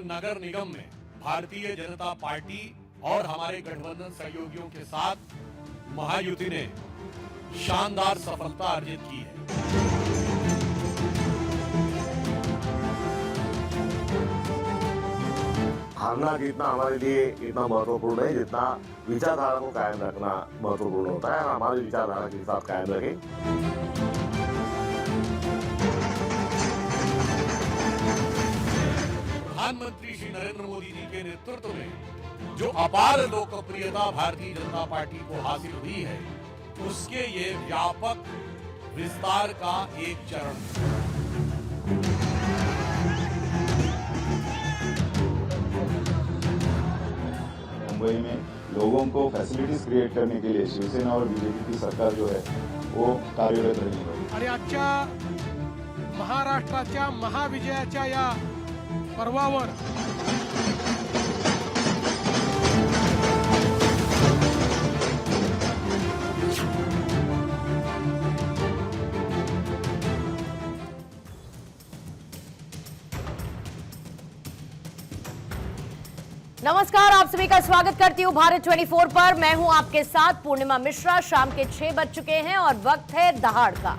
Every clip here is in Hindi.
नगर निगम में भारतीय जनता पार्टी और हमारे गठबंधन सहयोगियों के साथ महायुति ने शानदार सफलता अर्जित की है। हारना जीतना हमारे लिए इतना महत्वपूर्ण है जितना विचारधारा को कायम रखना महत्वपूर्ण होता है। हमारी विचारधारा के साथ कायम रखें। प्रधानमंत्री श्री नरेंद्र मोदी जी के नेतृत्व में जो अपार लोकप्रियता भारतीय जनता पार्टी को हासिल हुई है, उसके ये व्यापक विस्तार का एक चरण है। मुंबई में लोगों को फैसिलिटीज क्रिएट करने के लिए शिवसेना और बीजेपी की सरकार जो है वो कार्यरत रही है। आणि आजच्या महाराष्ट्राच्या महाविजयाच्या या पर्वावर नमस्कार, आप सभी का स्वागत करती हूँ भारत 24 पर। मैं हूं आपके साथ पूर्णिमा मिश्रा। शाम के 6 बज चुके हैं और वक्त है दहाड़ का।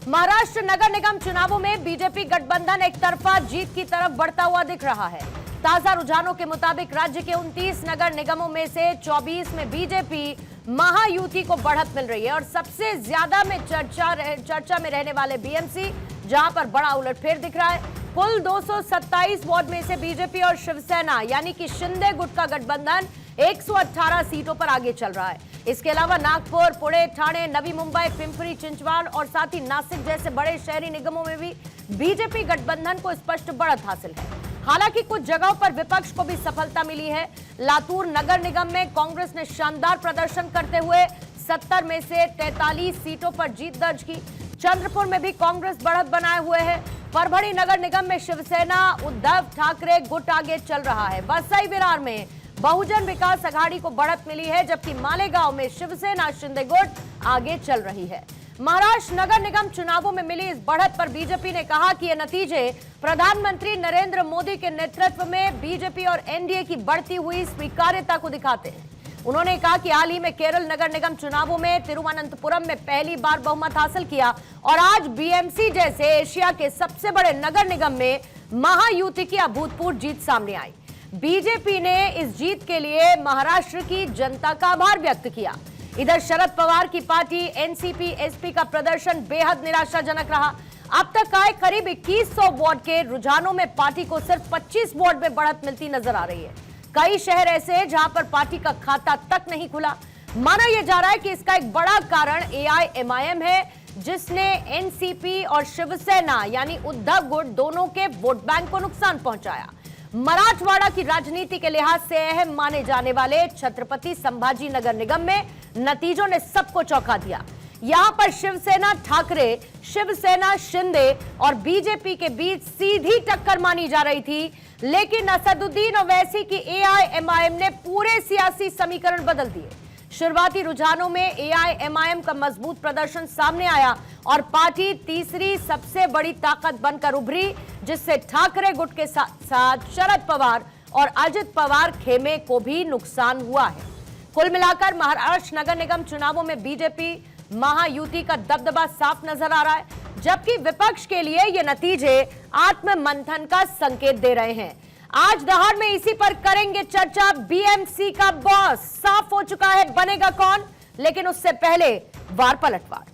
महाराष्ट्र नगर निगम चुनावों में बीजेपी गठबंधन एक तरफा जीत की तरफ बढ़ता हुआ दिख रहा है। ताजा रुझानों के मुताबिक राज्य के 29 नगर निगमों में से 24 में बीजेपी महायुति को बढ़त मिल रही है और सबसे ज्यादा में चर्चा में रहने वाले बीएमसी, जहां पर बड़ा उलटफेर दिख रहा है। कुल 227 वार्ड में से बीजेपी और शिवसेना यानी कि शिंदे गुट का गठबंधन 118 सीटों पर आगे चल रहा है। इसके अलावा नागपुर, पुणे, ठाणे, नवी मुंबई, पिंपरी चिंचवाड़ और साथ ही नासिक जैसे बड़े शहरी निगमों में भी बीजेपी गठबंधन को स्पष्ट बढ़त हासिल है। हालांकि कुछ जगहों पर विपक्ष को भी सफलता मिली है। लातूर नगर निगम में कांग्रेस ने शानदार प्रदर्शन करते हुए 70 में से 43 सीटों पर जीत दर्ज की। चंद्रपुर में भी कांग्रेस बढ़त बनाए हुए है। परभणी नगर निगम में शिवसेना उद्धव ठाकरे गुट आगे चल रहा है। वसई विरार में बहुजन विकास अघाड़ी को बढ़त मिली है, जबकि मालेगांव में शिवसेना शिंदे गुट आगे चल रही है। महाराष्ट्र नगर निगम चुनावों में मिली इस बढ़त पर बीजेपी ने कहा कि ये नतीजे प्रधानमंत्री नरेंद्र मोदी के नेतृत्व में बीजेपी और एनडीए की बढ़ती हुई स्वीकार्यता को दिखाते हैं। उन्होंने कहा कि हाल ही में केरल नगर निगम चुनावों में तिरुवनंतपुरम में पहली बार बहुमत हासिल किया और आज बीएमसी जैसे एशिया के सबसे बड़े नगर निगम में महायुति की अभूतपूर्व जीत सामने आई। बीजेपी ने इस जीत के लिए महाराष्ट्र की जनता का आभार व्यक्त किया। इधर शरद पवार की पार्टी एनसीपी एसपी का प्रदर्शन बेहद निराशाजनक रहा। अब तक आए करीब 2100 वार्ड के रुझानों में पार्टी को सिर्फ 25 वार्ड में बढ़त मिलती नजर आ रही है। कई शहर ऐसे हैं जहां पर पार्टी का खाता तक नहीं खुला। माना यह जा रहा है कि इसका एक बड़ा कारण एआईएमआईएम है, जिसने एनसीपी और शिवसेना यानी उद्धव गुट दोनों के वोट बैंक को नुकसान पहुंचाया। मराठवाड़ा की राजनीति के लिहाज से अहम माने जाने वाले छत्रपति संभाजी नगर निगम में नतीजों ने सबको चौंका दिया। यहां पर शिवसेना ठाकरे, शिवसेना शिंदे और बीजेपी के बीच सीधी टक्कर मानी जा रही थी, लेकिन असदुद्दीन ओवैसी की एआईएमआईएम ने पूरे सियासी समीकरण बदल दिए। शुरुआती रुझानों में एआईएमआईएम का मजबूत प्रदर्शन सामने आया और पार्टी तीसरी सबसे बड़ी ताकत बनकर उभरी, जिससे ठाकरे गुट के साथ साथ शरद पवार और अजित पवार खेमे को भी नुकसान हुआ है। कुल मिलाकर महाराष्ट्र नगर निगम चुनावों में बीजेपी महायुति का दबदबा साफ नजर आ रहा है, जबकि विपक्ष के लिए ये नतीजे आत्ममंथन का संकेत दे रहे हैं। आज दहाड़ में इसी पर करेंगे चर्चा। बीएमसी का बॉस साफ हो चुका है, बनेगा कौन? लेकिन उससे पहले वार पलटवार।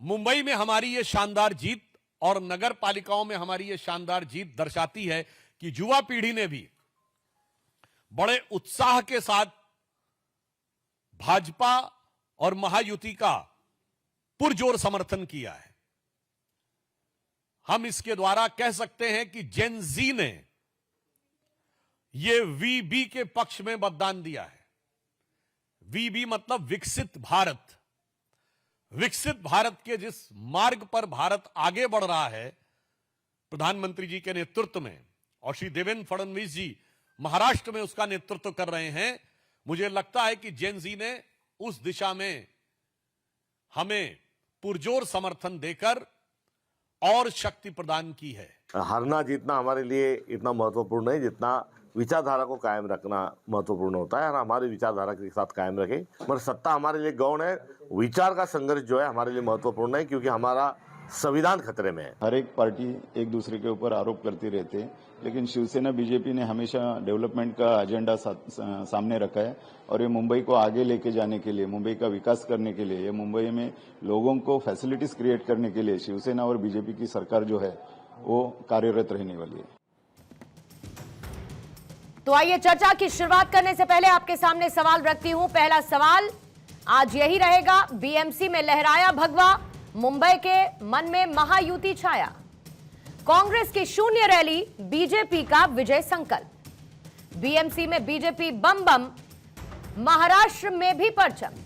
मुंबई में हमारी ये शानदार जीत और नगर पालिकाओं में हमारी ये शानदार जीत दर्शाती है कि युवा पीढ़ी ने भी बड़े उत्साह के साथ भाजपा और महायुति का पुरजोर समर्थन किया है। हम इसके द्वारा कह सकते हैं कि जेन जी ने यह वीबी के पक्ष में मतदान दिया है। वीबी मतलब विकसित भारत। विकसित भारत के जिस मार्ग पर भारत आगे बढ़ रहा है प्रधानमंत्री जी के नेतृत्व में, और श्री देवेंद्र फडणवीस जी महाराष्ट्र में उसका नेतृत्व कर रहे हैं, मुझे लगता है कि जेन जी ने उस दिशा में हमें पुरजोर समर्थन देकर और शक्ति प्रदान की है। हारना जीतना हमारे लिए इतना महत्वपूर्ण नहीं जितना विचारधारा को कायम रखना महत्वपूर्ण होता है, और हमारी विचारधारा के साथ कायम रखें। मगर सत्ता हमारे लिए गौण है, विचार का संघर्ष जो है हमारे लिए महत्वपूर्ण है, क्योंकि हमारा संविधान खतरे में है। हर एक पार्टी एक दूसरे के ऊपर आरोप करती रहती है, लेकिन शिवसेना बीजेपी ने हमेशा डेवलपमेंट का एजेंडा सामने रखा है, और ये मुंबई को आगे लेके जाने के लिए, मुंबई का विकास करने के लिए, ये मुंबई में लोगों को फैसिलिटीज क्रिएट करने के लिए शिवसेना और बीजेपी की सरकार जो है वो कार्यरत रहने वाली है। तो आइए चर्चा की शुरुआत करने से पहले आपके सामने सवाल रखती हूं। पहला सवाल आज यही रहेगा, बीएमसी में लहराया भगवा, मुंबई के मन में महायुति छाया, कांग्रेस की शून्य रैली, बीजेपी का विजय संकल्प। बीएमसी में बीजेपी बम बम, महाराष्ट्र में भी परचम।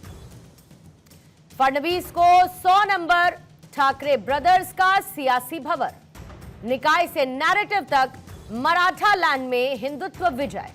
फडणवीस को 100 नंबर, ठाकरे ब्रदर्स का सियासी भंवर, निकाय से नैरेटिव तक मराठा लैंड में हिंदुत्व विजय।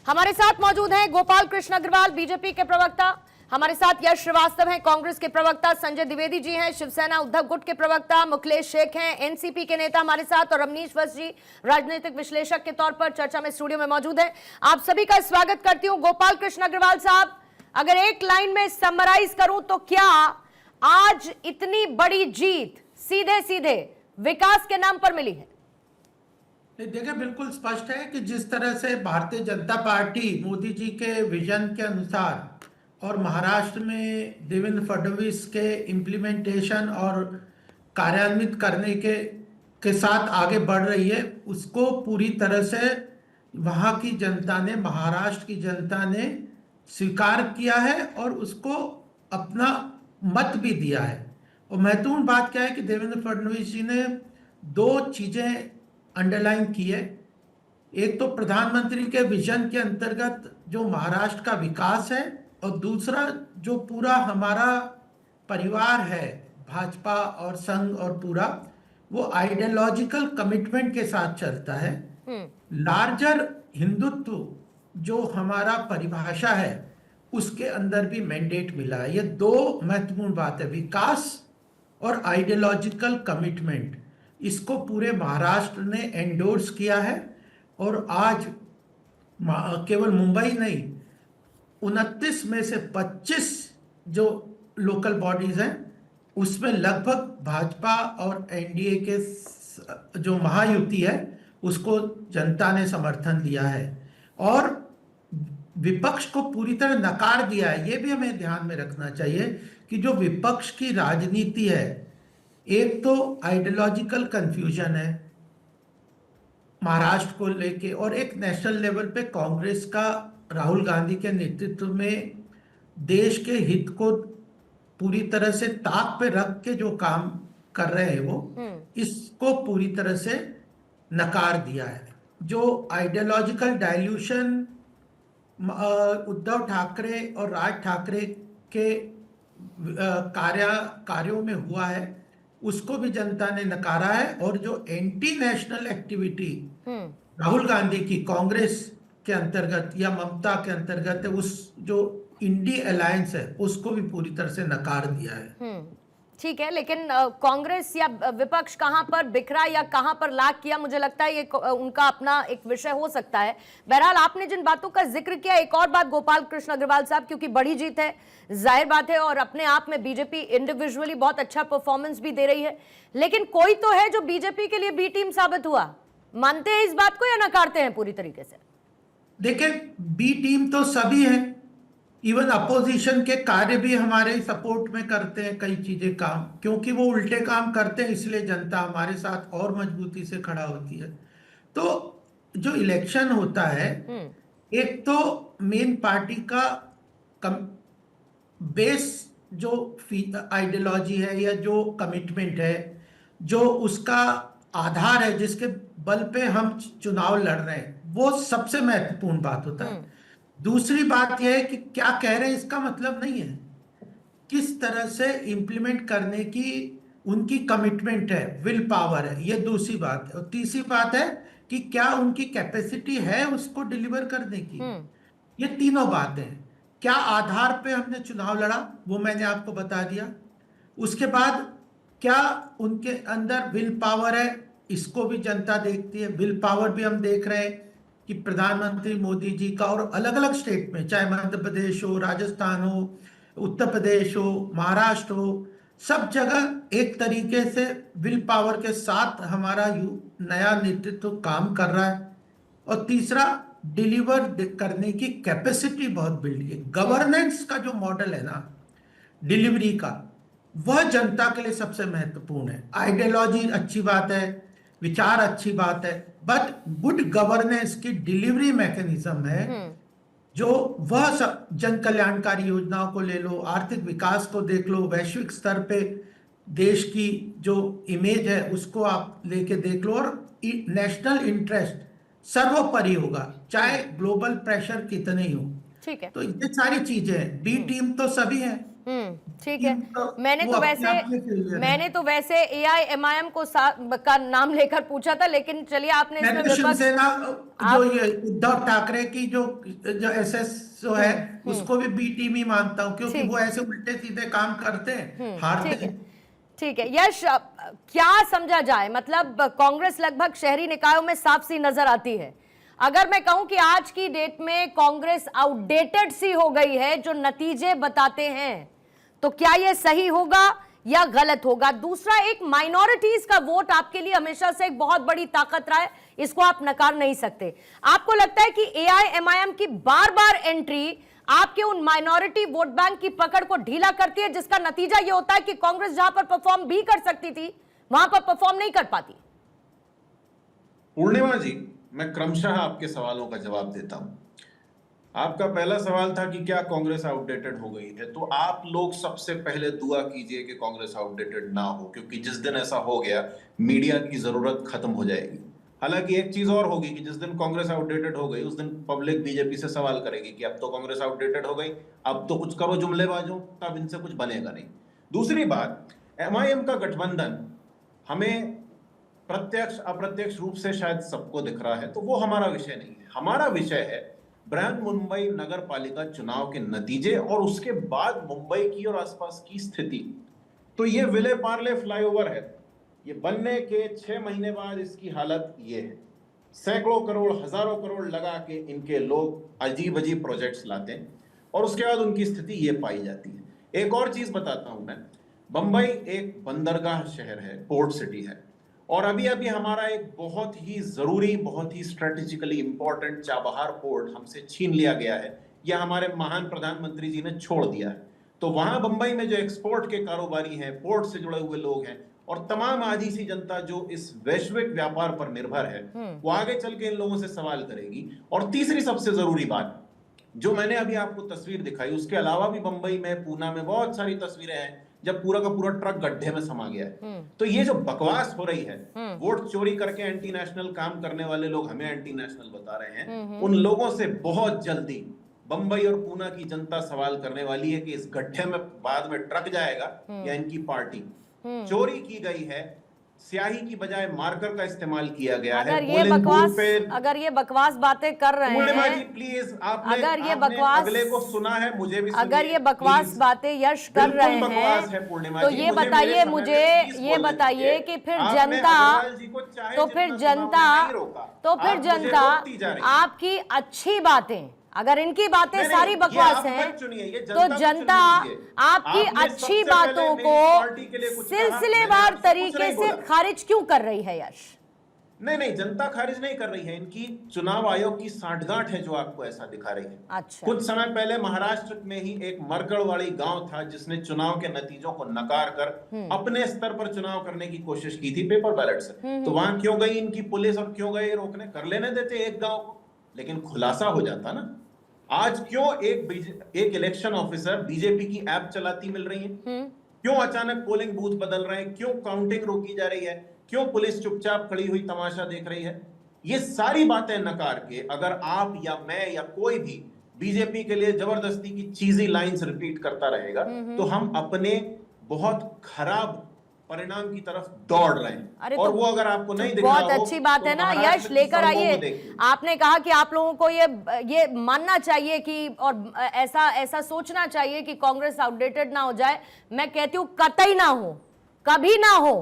हमारे साथ मौजूद हैं गोपाल कृष्ण अग्रवाल, बीजेपी के प्रवक्ता, हमारे साथ यश श्रीवास्तव हैं, कांग्रेस के प्रवक्ता, संजय द्विवेदी जी हैं, शिवसेना उद्धव गुट के प्रवक्ता, मुखलेश शेख हैं, एनसीपी के नेता हमारे साथ, और अवनीश वत्स जी राजनीतिक विश्लेषक के तौर पर चर्चा में स्टूडियो में मौजूद हैं। आप सभी का स्वागत करती हूं। गोपाल कृष्ण अग्रवाल साहब, अगर एक लाइन में समराइज करूं तो क्या आज इतनी बड़ी जीत सीधे सीधे विकास के नाम पर मिली है? देखिए, बिल्कुल स्पष्ट है कि जिस तरह से भारतीय जनता पार्टी मोदी जी के विजन के अनुसार और महाराष्ट्र में देवेंद्र फडणवीस के इम्प्लीमेंटेशन और कार्यान्वित करने के साथ आगे बढ़ रही है, उसको पूरी तरह से वहाँ की जनता ने, महाराष्ट्र की जनता ने स्वीकार किया है और उसको अपना मत भी दिया है। और महत्वपूर्ण बात क्या है कि देवेंद्र फडणवीस जी ने दो चीज़ें अंडरलाइन की है। एक तो प्रधानमंत्री के विजन के अंतर्गत जो महाराष्ट्र का विकास है, और दूसरा जो पूरा हमारा परिवार है, भाजपा और संघ और पूरा, वो आइडियोलॉजिकल कमिटमेंट के साथ चलता है। लार्जर हिंदुत्व जो हमारा परिभाषा है उसके अंदर भी मैंडेट मिला है। ये दो महत्वपूर्ण बात है, विकास और आइडियोलॉजिकल कमिटमेंट, इसको पूरे महाराष्ट्र ने एंडोर्स किया है। और आज केवल मुंबई नहीं, 29 में से 25 जो लोकल बॉडीज हैं उसमें लगभग भाजपा और एनडीए के जो महायुति है उसको जनता ने समर्थन दिया है, और विपक्ष को पूरी तरह नकार दिया है। ये भी हमें ध्यान में रखना चाहिए कि जो विपक्ष की राजनीति है, एक तो आइडियोलॉजिकल कंफ्यूजन है महाराष्ट्र को लेके, और एक नेशनल लेवल पे कांग्रेस का राहुल गांधी के नेतृत्व में देश के हित को पूरी तरह से ताक पे रख के जो काम कर रहे हैं वो इसको पूरी तरह से नकार दिया है। जो आइडियोलॉजिकल डाइल्यूशन उद्धव ठाकरे और राज ठाकरे के कार्यों में हुआ है उसको भी जनता ने नकारा है, और जो anti national activity Rahul Gandhi की कांग्रेस के अंतर्गत या ममता के अंतर्गत है, उस जो इंडी अलायंस है उसको भी पूरी तरह से नकार दिया है। ठीक है, लेकिन कांग्रेस या विपक्ष कहां पर बिखरा या कहां पर लाख किया, मुझे लगता है ये उनका अपना एक विषय हो सकता है। बहरहाल आपने जिन बातों का जिक्र किया, एक और बात गोपाल कृष्ण अग्रवाल साहब, क्योंकि बड़ी जीत है, जाहिर बात है, और अपने आप में बीजेपी इंडिविजुअली बहुत अच्छा परफॉर्मेंस भी दे रही है, लेकिन कोई तो है जो बीजेपी के लिए बी टीम साबित हुआ। मानते हैं इस बात को या नकारते हैं पूरी तरीके से? देखिए, बी टीम तो सभी है, इवन अपोजिशन के कार्य भी हमारे सपोर्ट में करते हैं कई चीजें काम, क्योंकि वो उल्टे काम करते हैं इसलिए जनता हमारे साथ और मजबूती से खड़ा होती है। तो जो इलेक्शन होता है, एक तो मेन पार्टी का बेस जो आइडियोलॉजी है या जो कमिटमेंट है, जो उसका आधार है जिसके बल पे हम चुनाव लड़ रहे हैं, वो सबसे महत्वपूर्ण बात होता है। दूसरी बात यह है कि क्या कह रहे हैं इसका मतलब नहीं है, किस तरह से इंप्लीमेंट करने की उनकी कमिटमेंट है, विल पावर है, ये दूसरी बात है। और तीसरी बात है कि क्या उनकी कैपेसिटी है उसको डिलीवर करने की। ये तीनों बातें हैं। क्या आधार पे हमने चुनाव लड़ा वो मैंने आपको बता दिया। उसके बाद क्या उनके अंदर विल पावर है, इसको भी जनता देखती है। विल पावर भी हम देख रहे हैं कि प्रधानमंत्री मोदी जी का, और अलग अलग स्टेट में, चाहे मध्य प्रदेश हो, राजस्थान हो, उत्तर प्रदेश हो, महाराष्ट्र हो, सब जगह एक तरीके से विल पावर के साथ हमारा नया नेतृत्व काम कर रहा है। और तीसरा, डिलीवर करने की कैपेसिटी बहुत बिल्ड है। गवर्नेंस का जो मॉडल है ना डिलीवरी का, वह जनता के लिए सबसे महत्वपूर्ण है। आइडियोलॉजी अच्छी बात है, विचार अच्छी बात है, बट गुड गवर्नेंस की डिलीवरी मैकेनिज्म है जो वह सब जन कल्याणकारी योजनाओं को ले लो, आर्थिक विकास को देख लो, वैश्विक स्तर पे देश की जो इमेज है उसको आप लेके देख लो, और नेशनल इंटरेस्ट सर्वोपरि होगा, चाहे ग्लोबल प्रेशर कितने ही हो। ठीक है, तो ये सारी चीजें हैं। बी टीम तो सभी है। ठीक है। तो मैंने वो तो अपने आप में failure है। मैंने तो वैसे AIMIM को का नाम लेकर पूछा था, लेकिन चलिए आपने इसमें मैंने विपक्ष शिवसेना जो ये उद्धव ठाकरे की जो SS जो है उसको भी बी टीम ही मानता हूँ, क्योंकि ठीक। वो ऐसे उल्टे सीधे काम करते हैं, हारते ठीक है, हैं। ठीक है। यश, क्या समझा जाए? मतलब कांग्रेस लगभग शहरी निकायों में साफ सी नजर आती है। अगर मैं कहूं कि आज की डेट में कांग्रेस आउटडेटेड सी हो गई है जो नतीजे बताते हैं, तो क्या यह सही होगा या गलत होगा? दूसरा, एक माइनॉरिटीज का वोट आपके लिए हमेशा से एक बहुत बड़ी ताकत रहा है, इसको आप नकार नहीं सकते। आपको लगता है कि AIMIM की बार बार एंट्री आपके उन माइनॉरिटी वोट बैंक की पकड़ को ढीला करती है, जिसका नतीजा यह होता है कि कांग्रेस जहां पर परफॉर्म भी कर सकती थी वहां पर परफॉर्म नहीं कर पाती? पूर्णिमा जी, मैं क्रमशः आपके सवालों का जवाब देता हूं। आपका पहला सवाल था कि क्या कांग्रेस आउटडेटेड हो गई है, तो आप लोग सबसे पहले दुआ कीजिए कि कांग्रेस आउटडेटेड ना हो, क्योंकि जिस दिन ऐसा हो गया मीडिया की जरूरत खत्म हो जाएगी। हालांकि एक चीज और होगी कि जिस दिन कांग्रेस आउटडेटेड हो गई उस दिन पब्लिक बीजेपी से सवाल करेगी कि अब तो कांग्रेस आउटडेटेड हो गई, अब तो कुछ करो जुमलेबाजों, तब इनसे कुछ बनेगा नहीं। दूसरी बात, MIM का गठबंधन हमें प्रत्यक्ष अप्रत्यक्ष रूप से शायद सबको दिख रहा है, तो वो हमारा विषय नहीं है। हमारा विषय है बृहन मुंबई नगर पालिका चुनाव के नतीजे और उसके बाद मुंबई की और आसपास की स्थिति। तो ये विले पार्ले फ्लाईओवर है, ये बनने के 6 महीने बाद इसकी हालत ये है। सैकड़ों करोड़, हजारों करोड़ लगा के इनके लोग अजीब अजीब प्रोजेक्ट्स लाते हैं और उसके बाद उनकी स्थिति ये पाई जाती है। एक और चीज बताता हूं मैं, बंबई एक बंदरगाह शहर है, पोर्ट सिटी है, और अभी अभी हमारा एक बहुत ही जरूरी, बहुत ही स्ट्रेटेजिकली इंपॉर्टेंट चाबहार पोर्ट हमसे छीन लिया गया है, या हमारे महान प्रधानमंत्री जी ने छोड़ दिया है। तो वहां बंबई में जो एक्सपोर्ट के कारोबारी हैं, पोर्ट से जुड़े हुए लोग हैं, और तमाम आधी सी जनता जो इस वैश्विक व्यापार पर निर्भर है, वो आगे चल के इन लोगों से सवाल करेगी। और तीसरी सबसे जरूरी बात जो मैंने अभी आपको तस्वीर दिखाई, उसके अलावा भी बंबई में, पूना में बहुत सारी तस्वीरें हैं जब पूरा का पूरा ट्रक गड्ढे में समा गया है। तो ये जो बकवास हो रही है, वोट चोरी करके एंटी नेशनल काम करने वाले लोग हमें एंटी नेशनल बता रहे हैं, उन लोगों से बहुत जल्दी बंबई और पूना की जनता सवाल करने वाली है कि इस गड्ढे में बाद में ट्रक जाएगा या इनकी पार्टी। चोरी की गई है, स्याही की बजाय मार्कर का इस्तेमाल किया गया है। अगर ये बकवास बातें कर रहे हैं, प्लीज आपने अगले को सुना है, मुझे भी अगर ये बकवास बातें यश कर रहे हैं, तो ये बताइए मुझे, ये बताइए कि फिर जनता आपकी अच्छी बातें, अगर इनकी बातें सारी बकवास हैं, तो जनता आपकी अच्छी बातों को सिलसिलेवार तरीके से खारिज क्यों कर रही है? यश, नहीं, जनता खारिज नहीं कर रही है, इनकी चुनाव आयोग की सांठगांठ है जो आपको ऐसा दिखा रही है। अच्छा। कुछ समय पहले महाराष्ट्र में ही एक मरकड़वाड़ी गांव था जिसने चुनाव के नतीजों को नकार कर अपने स्तर पर चुनाव करने की कोशिश की थी पेपर बैलेट से। तो वहां क्यों गई इनकी पुलिस और क्यों गए रोकने? कर लेने देते एक गांव को, लेकिन खुलासा हो जाता ना। आज क्यों एक इलेक्शन ऑफिसर बीजेपी की ऐप चलाती मिल रही है? क्यों अचानक पोलिंग बूथ बदल रहे हैं? क्यों काउंटिंग रोकी जा रही है? क्यों पुलिस चुपचाप खड़ी हुई तमाशा देख रही है? ये सारी बातें नकार के अगर आप या मैं या कोई भी बीजेपी के लिए जबरदस्ती की चीजी लाइंस रिपीट करता रहेगा, तो हम अपने बहुत खराब परिणाम की तरफ दौड़ रहे हैं। और वो अगर आपको नहीं दिख रहा हो, बहुत अच्छी बात है ना यश, लेकर आइए। आपने कहा कि आप लोगों को ये मानना चाहिए कि, और ऐसा सोचना चाहिए कि कांग्रेस आउटडेटेड ना हो जाए। मैं कहती हूं कतई ना हो, कभी ना हो।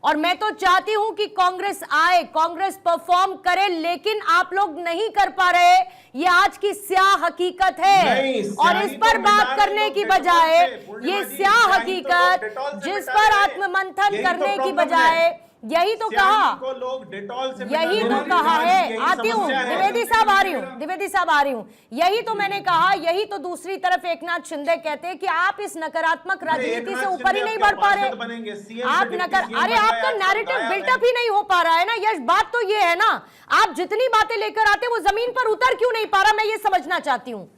और मैं तो चाहती हूं कि कांग्रेस आए, कांग्रेस परफॉर्म करे, लेकिन आप लोग नहीं कर पा रहे। ये आज की स्याह हकीकत है और इस पर बात करने की बजाय, ये स्याह हकीकत जिस पर आत्ममंथन करने की बजाय, यही तो कहा, यही तो कहा है। आती हूँ द्विवेदी साहब, आ रही हूँ, द्विवेदी साहब आ रही हूँ। यही तो मैंने कहा, यही तो दूसरी तरफ एकनाथ शिंदे कहते हैं कि आप इस नकारात्मक राजनीति से ऊपर ही नहीं बढ़ पा रहे। आप अरे आपका नैरेटिव बिल्टअप ही नहीं हो पा रहा है ना यश। बात तो ये है ना, आप जितनी बातें लेकर आते वो जमीन पर उतर क्यों नहीं पा रहा, मैं ये समझना चाहती हूँ।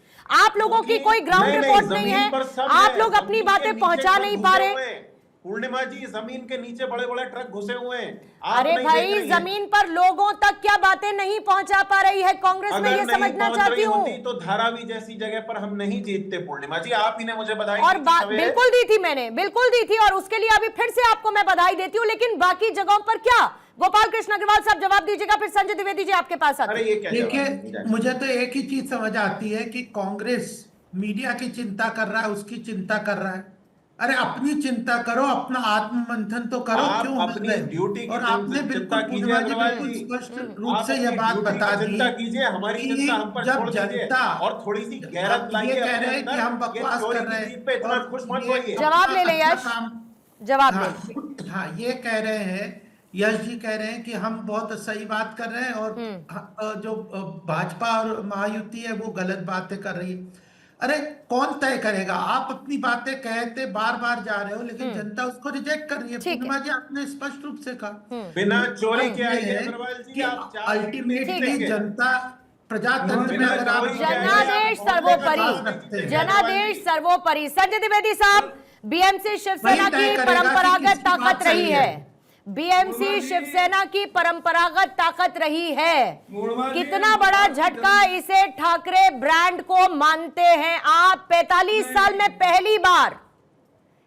आप लोगों की कोई ग्राउंड रिपोर्ट नहीं है, आप लोग अपनी बातें पहुंचा नहीं पा रहे। पूर्णिमा जी, जमीन के नीचे बड़े बड़े ट्रक घुसे हुए हैं। अरे भाई, जमीन पर लोगों तक क्या बातें नहीं पहुंचा पा रही है कांग्रेस में, ये समझना चाहती हूँ। तो धारावी जैसी जगह पर हम नहीं जीतते पूर्णिमा जी, आप ही ने मुझे बधाई और बिल्कुल दी थी मैंने, बिल्कुल दी थी, और उसके लिए अभी फिर से आपको मैं बधाई देती हूँ। लेकिन बाकी जगहों पर क्या? गोपाल कृष्ण अग्रवाल साहब जवाब दीजिएगा, फिर संजय द्विवेदी जी आपके पास आते हैं। देखिए, मुझे तो एक ही चीज समझ आती है कि कांग्रेस मीडिया की चिंता कर रहा है, उसकी चिंता कर रहा है। अरे अपनी चिंता करो, अपना आत्ममंथन तो करो। क्यों अपनी ड्यूटी और आपने बिल्कुल स्पष्ट रूप से यह बात बता दी कीजिए, हमारी चिंता हम पर छोड़ दीजिए और थोड़ी सी गैरत लाइए। कह रहे हैं कि हम बकवास कर रहे हैं और खुश मत होइए। जवाब ले ले यश, जवाब ले। हाँ, ये कह रहे हैं, यश जी कह रहे हैं कि हम बहुत सही बात कर रहे हैं और जो भाजपा और महायुति है वो गलत बातें कर रही है। अरे कौन तय करेगा? आप अपनी बातें कहते बार बार जा रहे हो, लेकिन जनता उसको रिजेक्ट कर रही है। पूर्णिमा जी, आपने स्पष्ट रूप से कहा बिना चोरी के आइए अग्रवाल जी, आप अल्टीमेटली जनता प्रजातंत्र में अगर आप जनादेश सर्वोपरि, जनादेश सर्वोपरि। संजय द्विवेदी साहब, बीएमसी शिवसेना की परंपरागत ताकत रही है, बीएमसी शिवसेना की परंपरागत ताकत रही है। कितना बड़ा झटका इसे ठाकरे ब्रांड को मानते हैं आप? 45 साल में पहली बार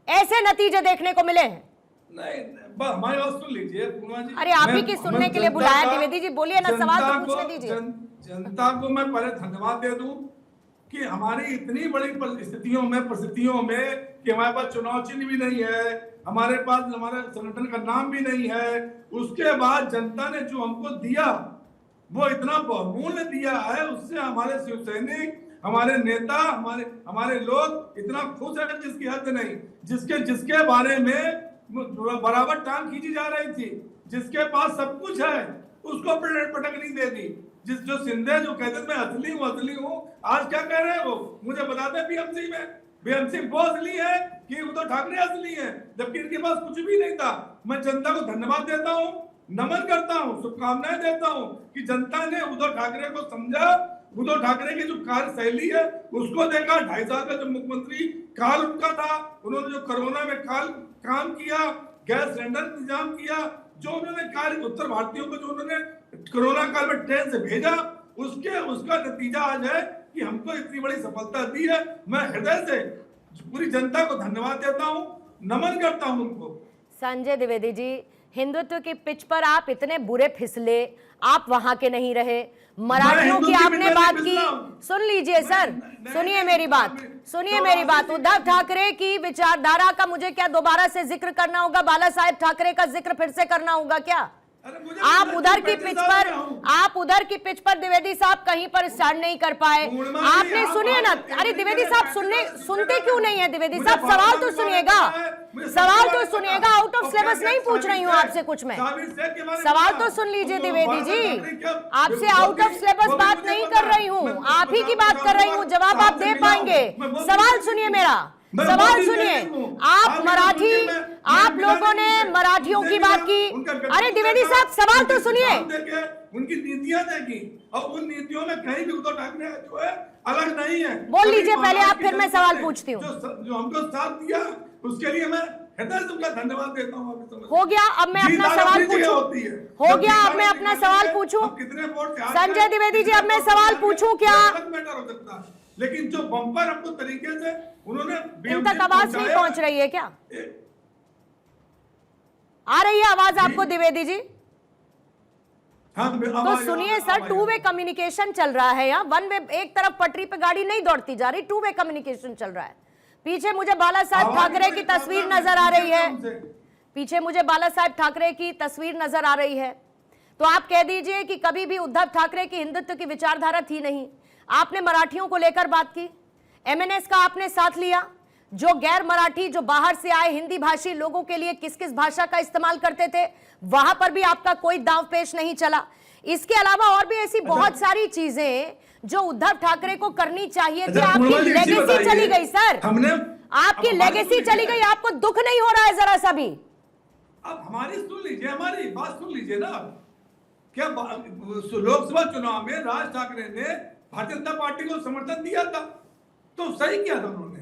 ऐसे नतीजे देखने को मिले हैं। नहीं, हमारी बात सुन लीजिए पूर्णिमा जी। अरे आप ही की सुनने के लिए बुलाया द्विवेदी जी, बोलिए ना, सवाल तो पूछने दीजिए। जनता को मैं पहले धन्यवाद दे दूं कि हमारी इतनी बड़ी परिस्थितियों में कि हमारे पास चुनाव चिन्ह भी नहीं है, हमारे पास हमारे संगठन का नाम भी नहीं है, उसके बाद जनता ने जो हमको दिया वो इतना बहुमूल्य दिया है, उससे हमारे शिव सैनिक, हमारे नेता, हमारे लोग इतना खुश है जिसकी हद नहीं। जिसके बारे में बराबर टांग खींची जा रही थी, जिसके पास सब कुछ है, उसको पटकनी दे दी। जो सिंधे जो कहते मैं असली हूँ, आज क्या कह रहे हैं वो मुझे बताते हैं। बीएमसी वो असली है कि उद्धव ठाकरे असली है, जबकि इनके पास कुछ भी नहीं था। मैं जनता को धन्यवाद देता हूँ, नमन करता हूँ, शुभकामनाएं देता हूँ कि जनता ने उद्धव ठाकरे को समझा, उद्धव ठाकरे की जो कार्यशैली है उसको देखा। 2.5 साल का जो मुख्यमंत्री काल उनका था, उन्होंने जो कोरोना में काम किया, गैस सिलेंडर इंतजाम किया, जो उन्होंने कार्य उत्तर भारतीयों को जो उन्होंने कोरोना काल में ट्रेन से भेजा, उसका नतीजा आज है कि हमको इतनी बड़ी सफलता दी है। मैं हृदय से पूरी जनता को धन्यवाद देता हूं, नमन करता हूं उनको। संजय द्विवेदी जी, हिंदुत्व की पिच पर आप इतने बुरे फिसले, आप वहां के नहीं रहे। मराठियों की आपने बात की, सुन लीजिए सर, सुनिए मेरी बात। उद्धव ठाकरे की विचारधारा का मुझे क्या दोबारा से जिक्र करना होगा? बाला साहेब ठाकरे का जिक्र फिर से करना होगा क्या? आप उधर की पिच पर द्विवेदी साहब कहीं पर स्टैंड नहीं कर पाए। आपने सुनिए ना, अरे द्विवेदी साहब सुनते क्यों नहीं है? द्विवेदी साहब सवाल तो सुनिएगा, आउट ऑफ सिलेबस नहीं पूछ रही हूँ आपसे कुछ मैं, सवाल तो सुन लीजिए द्विवेदी जी, आपसे आउट ऑफ सिलेबस बात नहीं कर रही हूँ, आप ही की बात कर रही हूँ, जवाब आप दे पाएंगे। सवाल सुनिए मेरा, सवाल सुनिए। आप लोगों ने मराठियों की बात की। अरे द्विवेदी साहब सवाल तो सुनिए। उनकी नीतियां देखी और उन नीतियों में कहीं भी उद्धव ठाकरे जो है अलग नहीं है। बोल लीजिए पहले आप, फिर मैं सवाल पूछती हूँ। जो हमको साथ दिया उसके लिए मैं हृदय से उनका धन्यवाद देता हूँ। हो गया, अब मैं अपना सवाल पूछूं? हो गया, अब मैं अपना सवाल पूछूं? संजय द्विवेदी जी, अब मैं सवाल पूछूं क्या? लेकिन जो बम्पर आपको तरीके से उन्होंने इन तक आवाज नहीं पहुंच रही है क्या? आ रही है आवाज आपको द्विवेदी जी? तो सुनिए सर, 2 वे कम्युनिकेशन चल रहा है यहाँ, 1 वे, एक तरफ पटरी पे गाड़ी नहीं दौड़ती जा रही, 2 वे कम्युनिकेशन चल रहा है। पीछे मुझे बाला साहब ठाकरे की तस्वीर नजर आ रही है, पीछे मुझे बाला साहेब ठाकरे की तस्वीर नजर आ रही है। तो आप कह दीजिए कि कभी भी उद्धव ठाकरे की हिंदुत्व की विचारधारा थी नहीं। आपने मराठियों को लेकर बात की, एमएनएस का आपने साथ लिया, जो गैर मराठी, जो बाहर से आए हिंदी भाषी लोगों के लिए किस किस भाषा का इस्तेमाल करते थे, वहां पर भी आपका कोई दांव पेश नहीं चला। इसके अलावा और भी ऐसी बहुत सारी चीजें जो उद्धव ठाकरे को करनी चाहिए थी। आपकी लेगेसी चली गई सर, आपकी लेगेसी चली गई, आपको दुख नहीं हो रहा है जरा सा भी? अब हमारी सुन लीजिए, हमारी बात सुन लीजिए ना। क्या लोकसभा चुनाव में राज ठाकरे ने भारतीय जनता पार्टी को समर्थन दिया था, तो सही किया था उन्होंने,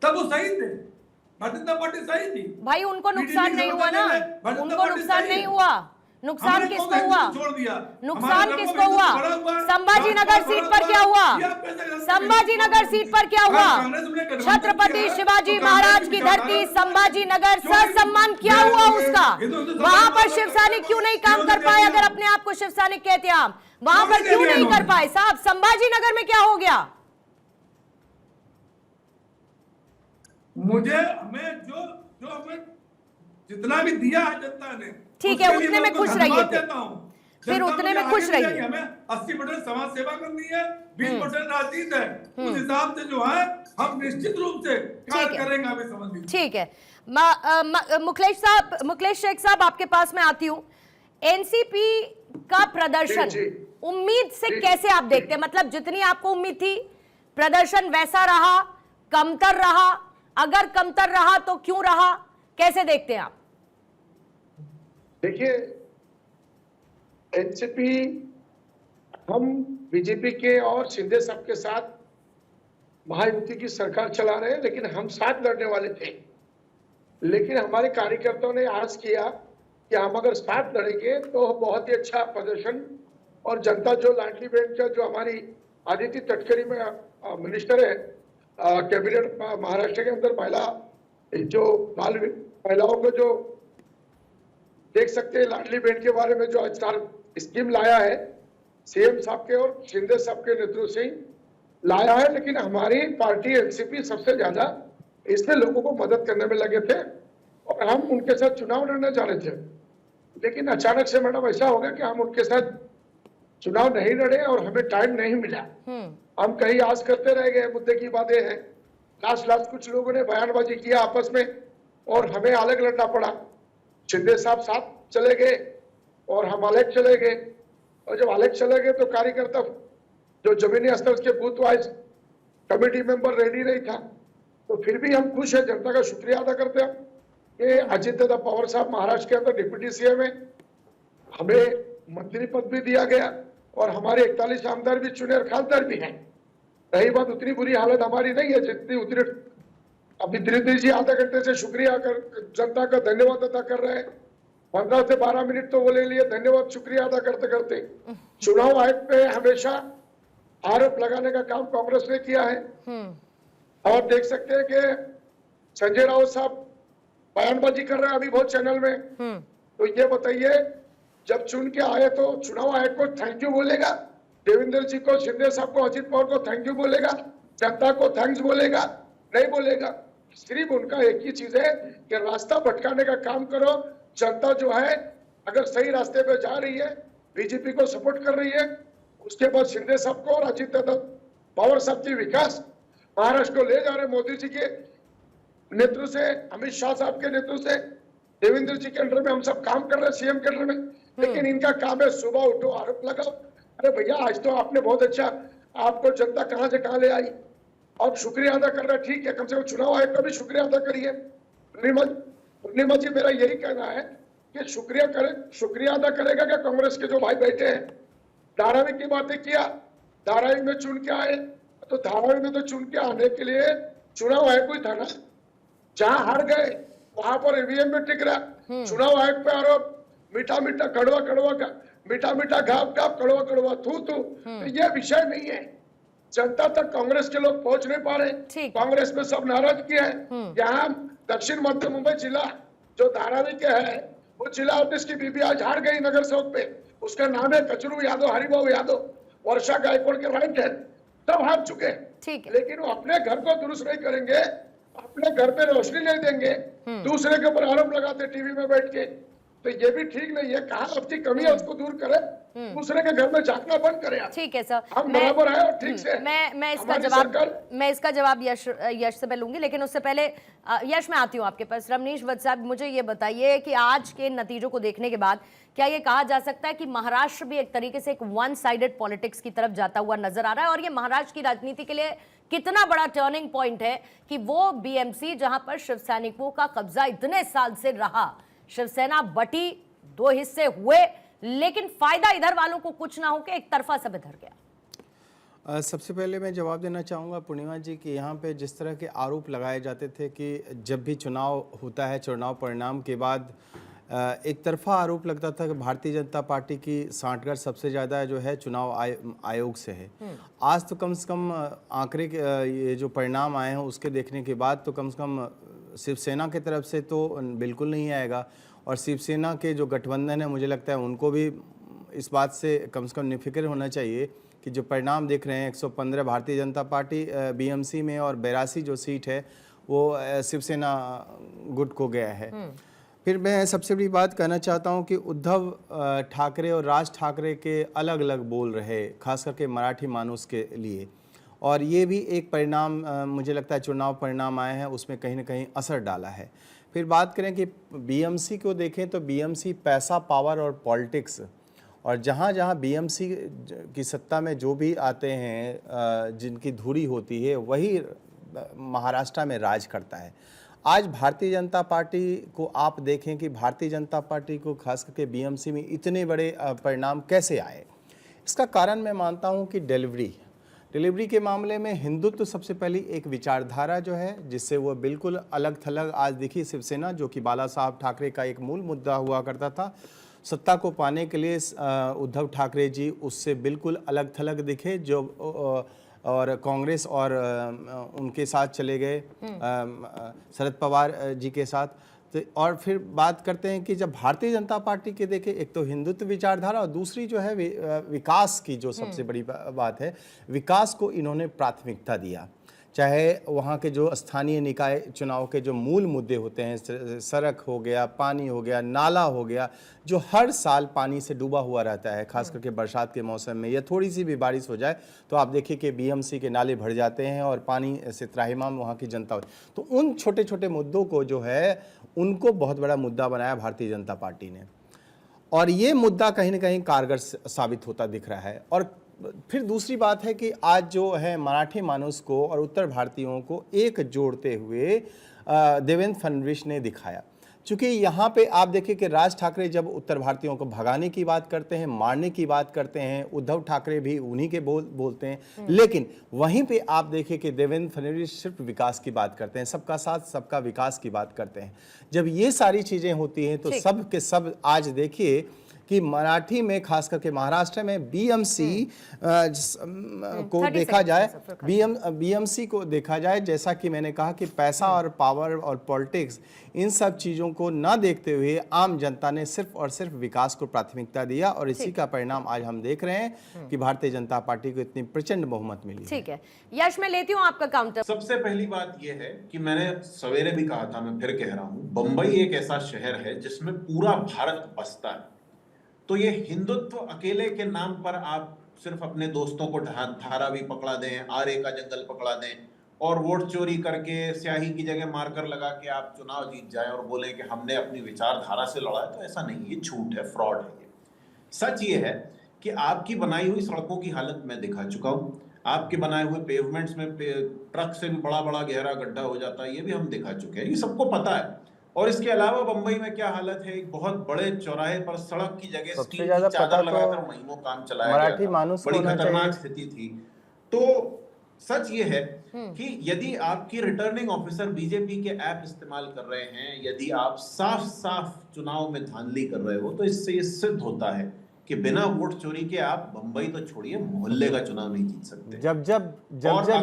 तब वो सही थे, भारतीय जनता पार्टी सही थी भाई। उनको नुकसान नहीं हुआ ना, उनको नुकसान नहीं हुआ। नुकसान किसको हुआ? नुकसान किसको हुआ? संभाजी नगर सीट पर क्या हुआ? संभाजी नगर सीट पर क्या हुआ? छत्रपति शिवाजी महाराज की धरती संभाजी नगर, ससम्मान क्या हुआ उसका? वहां पर शिव सैनिक क्यों नहीं काम कर पाए? अगर अपने आप को शिव सैनिक कहते हैं आप, वहां पर क्यों नहीं कर पाए साहब? संभाजी नगर में क्या हो गया? हमें जो हमें जितना भी दिया है जनता ने, ठीक है, उतने में खुश रहिए, फिर उतने में खुश रहिए। हमें 80% समाज सेवा करनी है, 20% राजनीति है, उस हिसाब से जो है हम निश्चित रूप से कार्य करेंगे। हमें समझ लीजिए। ठीक है, मुखलेश शेख साहब आपके पास मैं आती हूँ। एनसीपी का प्रदर्शन उम्मीद से कैसे आप देखते हैं? मतलब जितनी आपको उम्मीद थी, प्रदर्शन वैसा रहा, कमतर रहा? अगर कमतर रहा तो क्यों रहा, कैसे देखते हैं आप? देखिए, एनसीपी हम बीजेपी के और शिंदे साहब के साथ महायुति की सरकार चला रहे हैं, लेकिन हम साथ लड़ने वाले थे। लेकिन हमारे कार्यकर्ताओं ने आज किया कि हम अगर साथ लड़ेंगे तो बहुत ही अच्छा प्रदर्शन, और जनता जो लाडली बहन का, जो हमारी आदित्य तटकरी में मिनिस्टर है कैबिनेट महाराष्ट्र के अंदर, महिलाओं को जो देख सकते हैं, लाडली बहन के बारे में जो स्कीम लाया है सीएम साहब के और शिंदे साहब के नेतृत्व से लाया है। लेकिन हमारी पार्टी एनसीपी सबसे ज्यादा इसमें लोगों को मदद करने में लगे थे, और हम उनके साथ चुनाव लड़ने जा रहे थे। लेकिन अचानक से मैडम ऐसा हो गया कि हम उनके साथ चुनाव नहीं लड़े और हमें टाइम नहीं मिला। हम कहीं आस करते रह गए, मुद्दे की बातें हैं। लास्ट कुछ लोगों ने बयानबाजी किया आपस में और हमें अलग लड़ना पड़ा। शिंदे साहब साथ चले गए और हम अलग चले गए, और जब अलग चले गए तो कार्यकर्ता जो जमीनी स्तर के booth wise committee member ready नहीं था। तो फिर भी हम खुश है, जनता का शुक्रिया अदा करते हैं कि अजित दादा पवार साहब महाराष्ट्र के अंदर डिप्टी सीएम है, हमें मंत्री पद भी दिया गया और हमारे 41 आमदार भी चुने और खासदार भी हैं। रही बात, उतनी बुरी हालत हमारी नहीं है जितनी उतनी अभी दिलीप जी आधा घंटे से शुक्रिया कर जनता का धन्यवाद अदा कर रहे हैं। 15 से 12 मिनट तो वो ले लिए, धन्यवाद शुक्रिया अदा करते करते। चुनाव आयोग पे हमेशा आरोप लगाने का काम कांग्रेस ने किया है, और देख सकते हैं कि संजय राउत साहब बयानबाजी कर रहे हैं अभी बहुत चैनल में। तो ये बताइए, जब चुन के आए तो चुनाव आयोग को थैंक यू बोलेगा, देवेंद्र जी को, शिंदे साहब को, अजित पवार को थैंक यू बोलेगा, जनता को थैंक्स बोलेगा? नहीं बोलेगा। सिर्फ उनका एक ही चीज है कि रास्ता भटकाने का काम करो। जनता जो है अगर सही रास्ते पे जा रही है, बीजेपी को सपोर्ट कर रही है, उसके बाद शिंदे साहब को और अजित पवार साहब की विकास महाराष्ट्र को ले जा रहे मोदी जी के नेतृत्व से, अमित शाह साहब के नेतृत्व से, देवेंद्र जी के अंडर में हम सब काम कर रहे हैं, सीएम के अंडर में। लेकिन इनका काम है सुबह उठो आरोप लगाओ। अरे भैया, आज तो आपने बहुत अच्छा, आपको जनता कहां से कहां ले आई, और शुक्रिया अदा कर रहा है, ठीक है, कम से कम चुनाव आयोग का भी शुक्रिया अदा करिए। पूर्णिमा जी, मेरा यही कहना है कि शुक्रिया अदा करेगा क्या कांग्रेस के जो भाई बैठे हैं? धारावी की बातें किया, धारावी में चुन के आए, तो धारावी में तो चुन के आने के लिए चुनाव आयोग कोई था ना, जहां हार गए वहां पर ईवीएम में टिक रहा। चुनाव आयोग पे आरोप, मीठा मीठा कड़वा कड़वा का, मीठा मीठा घाप घाप, कड़वा कड़वा थू थू, तो ये विषय नहीं है। जनता तक कांग्रेस के लोग पहुंच नहीं पा रहे, कांग्रेस में सब नाराज किए हैं। यहाँ दक्षिण मध्य मुंबई जिला जो धारावी के है, वो जिला ऑफिस की बीबी आज हार गई नगर सेवक पे, उसका नाम है कचरू यादव, हरिबाबू यादव, वर्षा गायकवाड़ के राइट है, सब हार चुके हैं। लेकिन वो अपने घर को दुरुस्त नहीं करेंगे, अपने घर पे रोशनी नहीं देंगे, दूसरे के ऊपर आरोप लगाते टीवी में बैठ के, तो ये भी ठीक नहीं है। कहाँ अपनी कमी है उसको दूर करें, दूसरे के घर में झांकना बंद करें। ठीक है सर, हम बराबर है और ठीक से मैं हमारी सरकार- इसका जवाब यश से मैं लूंगी, लेकिन उससे पहले यश मैं आती हूँ आपके पास। रमनीश वत्स साहब, मुझे ये बताइए कि आज के नतीजों को देखने के बाद क्या ये कहा जा सकता है कि महाराष्ट्र भी एक तरीके से एक वन साइडेड पॉलिटिक्स की तरफ जाता हुआ नजर आ रहा है, और ये महाराष्ट्र की राजनीति के लिए कितना बड़ा टर्निंग पॉइंट है कि वो बीएमसी जहां पर शिव सैनिकों का कब्जा इतने साल से रहा, शिवसेना बटी, दो हिस्से हुए, लेकिन फायदा इधर वालों को कुछ ना हो के एक तरफा सब इधर गया। सबसे पहले मैं जवाब देना चाहूँगा पूर्णिमा जी कि यहाँ पे जिस तरह के आरोप लगाए जाते थे कि जब भी चुनाव होता है, चुनाव परिणाम के बाद एक तरफा आरोप लगता था कि भारतीय जनता पार्टी की सांठगांठ सबसे ज़्यादा जो है चुनाव आयोग से है। आज तो कम से कम आंकड़े के ये जो परिणाम आए हैं उसके देखने के बाद तो कम से कम शिवसेना की तरफ से तो बिल्कुल नहीं आएगा, और शिवसेना के जो गठबंधन है मुझे लगता है उनको भी इस बात से कम निफिक्र होना चाहिए कि जो परिणाम देख रहे हैं 115 भारतीय जनता पार्टी बीएमसी में और 82 जो सीट है वो शिवसेना गुट को गया है। फिर मैं सबसे बड़ी बात कहना चाहता हूं कि उद्धव ठाकरे और राज ठाकरे के अलग अलग बोल रहे, खास करके मराठी मानुस के लिए, और ये भी एक परिणाम मुझे लगता है चुनाव परिणाम आए हैं उसमें कहीं ना कहीं असर डाला है। फिर बात करें कि बीएमसी को देखें तो बीएमसी पैसा, पावर और पॉलिटिक्स, और जहाँ जहाँ बीएमसी की सत्ता में जो भी आते हैं जिनकी धुरी होती है वही महाराष्ट्र में राज करता है। आज भारतीय जनता पार्टी को आप देखें कि भारतीय जनता पार्टी को खास करके बीएमसी में इतने बड़े परिणाम कैसे आए। इसका कारण मैं मानता हूं कि डिलीवरी के मामले में हिंदुत्व सबसे पहली एक विचारधारा जो है जिससे वो बिल्कुल अलग थलग आज दिखी शिवसेना, जो कि बाला साहब ठाकरे का एक मूल मुद्दा हुआ करता था। सत्ता को पाने के लिए उद्धव ठाकरे जी उससे बिल्कुल अलग थलग दिखे, जो और कांग्रेस और उनके साथ चले गए शरद पवार जी के साथ। तो और फिर बात करते हैं कि जब भारतीय जनता पार्टी के देखें, एक तो हिंदुत्व विचारधारा और दूसरी जो है विकास की जो सबसे बड़ी बात है, विकास को इन्होंने प्राथमिकता दिया। चाहे वहाँ के जो स्थानीय निकाय चुनाव के जो मूल मुद्दे होते हैं, सड़क हो गया, पानी हो गया, नाला हो गया, जो हर साल पानी से डूबा हुआ रहता है, खास करके बरसात के मौसम में, या थोड़ी सी भी बारिश हो जाए तो आप देखिए कि बीएमसी के नाले भर जाते हैं और पानी से त्राहिमाम वहाँ की जनता होती। तो उन छोटे छोटे मुद्दों को जो है उनको बहुत बड़ा मुद्दा बनाया भारतीय जनता पार्टी ने, और ये मुद्दा कहीं ना कहीं कारगर साबित होता दिख रहा है। और फिर दूसरी बात है कि आज जो है मराठी मानुस को और उत्तर भारतीयों को एक जोड़ते हुए देवेंद्र फडणवीस ने दिखाया। चूँकि यहाँ पे आप देखिए कि राज ठाकरे जब उत्तर भारतीयों को भगाने की बात करते हैं, मारने की बात करते हैं, उद्धव ठाकरे भी उन्हीं के बोलते हैं, लेकिन वहीं पे आप देखिए कि देवेंद्र फडणवीस सिर्फ विकास की बात करते हैं, सबका साथ सबका विकास की बात करते हैं। जब ये सारी चीज़ें होती हैं तो सब के सब आज देखिए कि मराठी में खास करके महाराष्ट्र में बीएमसी को देखा जाए, बीएमसी को देखा जाए, जैसा कि मैंने कहा कि पैसा और पावर और पॉलिटिक्स इन सब चीज़ों को ना देखते हुए आम जनता ने सिर्फ और सिर्फ विकास को प्राथमिकता दिया, और इसी का परिणाम आज हम देख रहे हैं कि भारतीय जनता पार्टी को इतनी प्रचंड बहुमत मिली। ठीक है यश, मैं लेती हूँ आपका काउंटर। सबसे पहली बात यह है कि मैंने सवेरे भी कहा था, मैं फिर कह रहा हूं, बंबई एक ऐसा शहर है जिसमें पूरा भारत बसता है। तो ये हिंदुत्व अकेले के नाम पर आप सिर्फ अपने दोस्तों को धारावी पकड़ा दें, आरे का जंगल पकड़ा दें और वोट चोरी करके स्याही की जगह मार्कर लगा के आप चुनाव जीत जाएं और बोले कि हमने अपनी विचारधारा से लड़ा है, तो ऐसा नहीं, ये झूठ है, फ्रॉड है। ये सच ये है कि आपकी बनाई हुई सड़कों की हालत मैं दिखा चुका हूं, आपके बनाए हुए पेवमेंट्स में ट्रक से भी बड़ा बड़ा गहरा गड्ढा हो जाता है, ये भी हम दिखा चुके हैं, ये सबको पता है। और इसके अलावा बंबई में क्या हालत है, एक बहुत बड़े चौराहे पर सड़क की जगह स्टील की चादर लगाकर महीनों काम चलाया मराठी गया, मानुस बड़ी खतरनाक स्थिति थी। तो सच ये है कि यदि आपकी रिटर्निंग ऑफिसर बीजेपी के ऐप इस्तेमाल कर रहे हैं, यदि आप साफ साफ चुनाव में धांधली कर रहे हो, तो इससे ये सिद्ध होता है कि बिना वोट चोरी के आप बंबई तो छोड़िए मोहल्ले का चुनाव नहीं जीत सकते। जब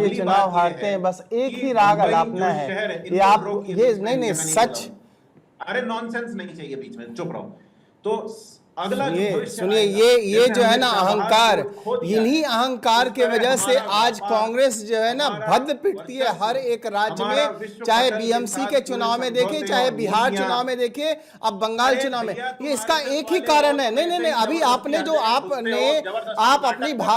ये चुनाव हारते हैं बस एक ही राग अलापना है कि आप ये नहीं सच। अरे नॉनसेंस नहीं चाहिए बीच में, चुप रहो। तो अगला जो सुनिए भविष्य सुनिए, आएगा, ये जैसे जो है हमने ना चबहार अहंकार, को खो दिया इन्हीं है, अहंकार उस के तरह वजह से हमारा आज व्यापार, कांग्रेस जो है ना हमारा भद्द पिटती है हर एक राज्य हमारा में, विश्व चाहे पटल के बीएमसी साथ के पूरे चुनाव में देखें, समझौते चाहे और बिहार नीतियां। चुनाव में देखें, अब बंगाल अरे चुनाव में। भैया, ये इसका तुम्हारे एक ही वाले कारण है। लोग नहीं नहीं नहीं, ऐसे अभी जबरदस्ती आपने जो आते हैं, घुसते हो, जबरदस्ती आप नाटक अपनी करते हो,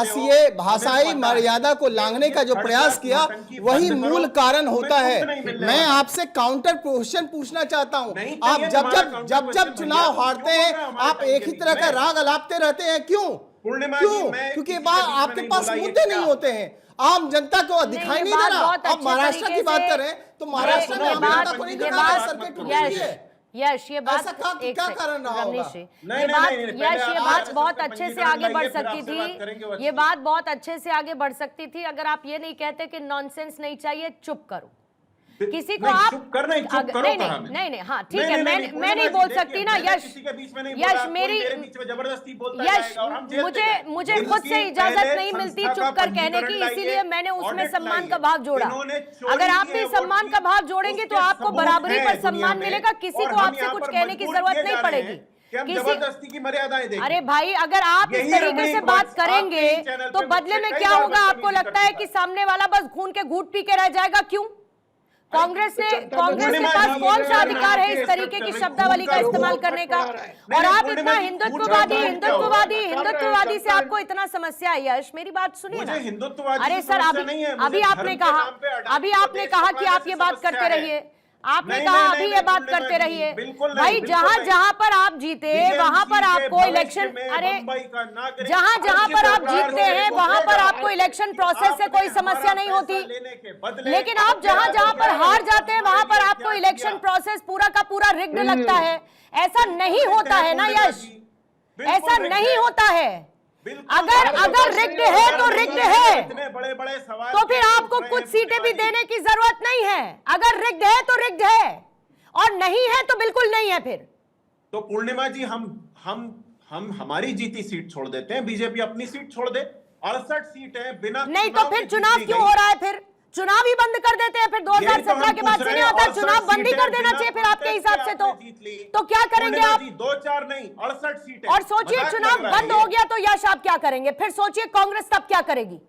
भाषाई हमें पता है। मर्यादा को लांघने का जो ये प्रयास किया, नौटंकी वही बंद मूल करो, कारण तुम्हें होता कुछ है। नहीं मिलने मैं वाला। आपसे काउंटर क्वेश्चन पूछना चाहता हूं, नहीं आप चाहिए जब तुम्हारा जब counter जब जब question, चुनाव भैया, हारते तुम क्यों बोल रहे हैं हो हमारे आप टाइम एक के ही तरह बीच का में? राग अलापते रहते हैं, क्यों? पूर्णिमा जी, क्यों? मैं क्योंकि किसी के बीच में आपके नहीं पास बोला, ये मुद्दे क्या? नहीं होते हैं, आम जनता को दिखाई ये नहीं दे बात रहा। बहुत आप अच्छे महाराष्ट्र की तरीके बात से- करें तो महाराष्ट्र में ये आम बात जनता को नहीं ये दिखा रहा, बात सर्किट टूट यश रही है। यश ये बात ऐसा क्या कारण रहा रमनीश होगा? जी, नहीं, ये नहीं, बात नहीं, पहले यश ये आप बात RSS बहुत का अच्छे से पंजीकरण आगे बढ़ लाइए, फिर सकती आपसे बात करेंगे, थी। वत्स ये जी। बात बहुत अच्छे से आगे बढ़ सकती थी अगर आप ये नहीं कहते कि नॉनसेंस नहीं चाहिए, चुप करो। किसी को नहीं, आप चुप करना ही, चुप अगर- करो नहीं कहा नहीं मैंने। नहीं नहीं, हाँ ठीक नहीं, है, नहीं, मैं नहीं, मैं पूर्णिमा नहीं जी, बोल देखिए, सकती ना मैंने यश। किसी के बीच में नहीं यश बोला, कोई मेरी मेरे बीच में जबरदस्ती बोलता यश जाएगा और हम जेल मुझे चले मुझे जाएंगे। खुद से इनकी इजाजत पहले नहीं मिलती संस्था चुप का कर कहने की, पंजीकरण इसीलिए लाइए, मैंने उसमें ऑडिट सम्मान लाइए। का भाग जोड़ा। इन्होंने चोरी अगर आप की भी है, सम्मान वोट का की, भाग जोड़ेंगे तो उसके आपको सबूत बराबरी हैं पर दुनिया सम्मान में, मिलेगा, किसी और को हम आपसे यहाँ कुछ पर कहने की मजबूर जरूरत किए नहीं जा रहे पड़ेगी। हैं कि हम किसी जबरदस्ती की मर्यादाएं देखें। अरे भाई, अगर आप इस यही तरीके रमणीक से बात वत्स करेंगे आपके ही चैनल तो पे बदले मुझसे में कई क्या बार होगा? आपको बदतमीजी लगता है कर कि चुका सामने वाला बस घून के घूट पी के रह जाएगा? क्यों? कांग्रेस के पूर्णिमा पास जी, कौन सा ये अधिकार है आपके इस तरीके की स्क्रिप्ट शब्दावली का का इस्तेमाल लोगों करने पर का? पड़ा रहा है। और आप पूर्णिमा इतना जी, हिंदुत्ववादी पूछा हिंदुत्ववादी क्या होगा? हिंदुत्ववादी से क्या आपको इतना समस्या है यश? मेरी बात सुनिए मुझे ना। हिंदुत्ववादी अरे की सर, समस्या नहीं है, मुझे अभी धर्म आपने के कहा नाम पे अडानी अभी को आपने देश कहा कि चलाने आप से ये बात समस्या करते है। रहिए। आपने नहीं, कहा नहीं, अभी नहीं, ये बात पूर्णिमा करते जी, रहिए। बिल्कुल नहीं, भाई, बिल्कुल जहां नहीं। जहां पर आप जीते वहां पर BMC के आपको भविष्य इलेक्शन, में अरे बंबई का नागरिक जहां जहां आपकी पर आप सरकार जीतते से हैं वो वहां पर कहेगा आपको इलेक्शन कि प्रोसेस से आपने कोई समस्या हमारा नहीं पैसा होती, लेने के बदले लेकिन आप आपके जहां हाथों जहां पर क्या हार है, जाते हैं वहां पर क्या आपको किया? इलेक्शन प्रोसेस पूरा का पूरा रिग्ड लगता है। ऐसा नहीं होता है ना यश, ऐसा नहीं होता है। अगर रिग्ड है तो रिग्ड है, इतने बड़े बड़े सवाल तो फिर आपको कुछ सीटें भी देने की जरूरत नहीं है। अगर रिग्ड है तो रिग्ड है, और नहीं है तो बिल्कुल नहीं है। फिर तो पूर्णिमा जी, हम हमारी जीती सीट छोड़ देते हैं, बीजेपी अपनी सीट छोड़ दे। 68 सीटें बिना नहीं तो फिर चुनाव क्यों हो रहा है? फिर चुनाव ही बंद कर देते हैं। फिर 2017 के बाद से नहीं होता, चुनाव बंद ही कर देना चाहिए फिर आपके हिसाब से। तो क्या करेंगे आप? 2-4 नहीं, 68 सीटें। और सोचिए, चुनाव बंद हो गया तो यश आप क्या करेंगे? फिर सोचिए कांग्रेस तब क्या करेगी?